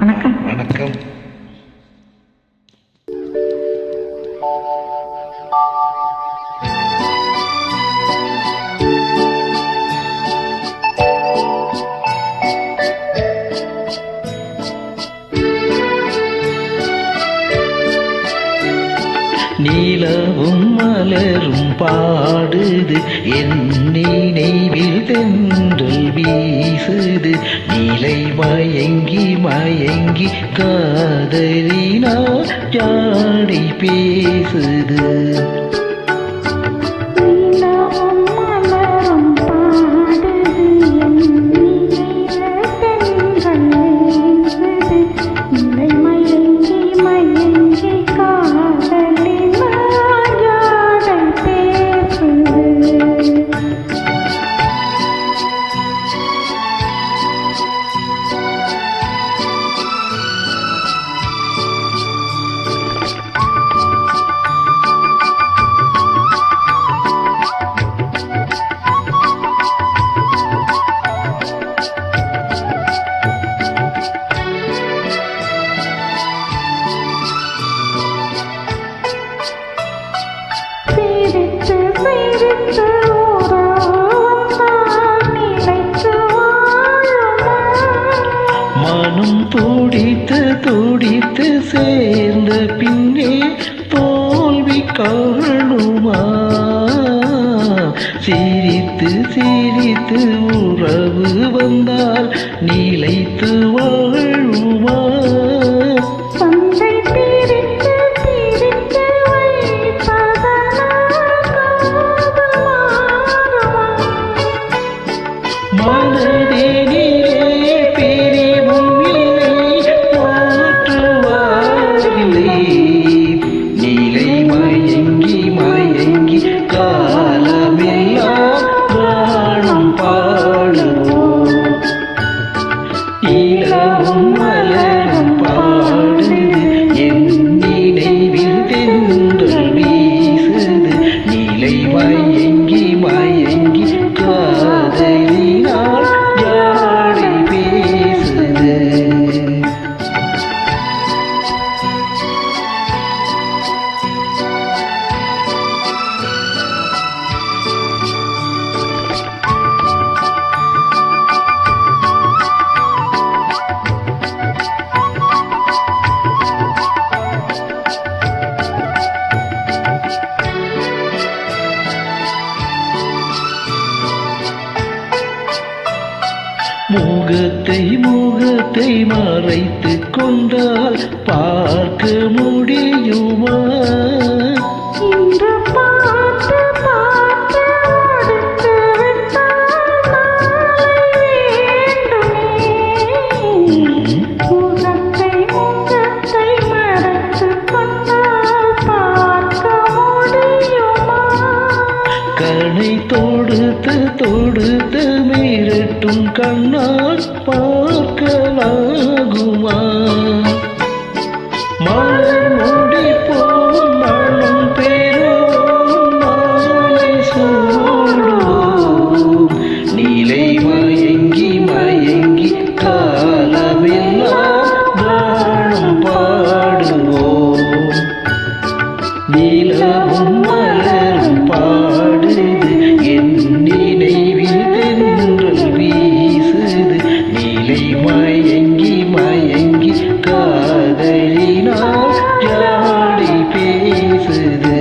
வணக்கம். வணக்கம். நீலவும் மலரும் பாடுது, என் நினைவில் தென்றல் வீசுது. நீலை மயங்கி மயங்கி காதலினால் ஜாடை பேசுது. மனம் துடித்து துடித்து சேர்ந்த பின்னே தோல்வி காணுமா? சிரித்து சிரித்து உறவு வந்தால் நிலைத்து வாழுமா? மயங்கி மயங்கி காதலினால் ஜாடை பேசுது. முகத்தை முகத்தை மறைத்து கொண்டால் பார்க்க முடியுமா? கனை தொடுத்து தொடுத்து மிரட்டும் கண்ணால் பார்க்கலாகுமா? மலர் முடிப்போம் மனம் பெறுவோம் மாலை சூடுவோம். நீலை மயங்கி மயங்கி காலமெல்லாம் கானம் பாடுவோம். நீலவும் மலரும் பாடுது, என் நினைவில் தென்றல் வீசுது. நீலை மயங்கி மயங்கி காதலினால் ஜாடை பேசுது.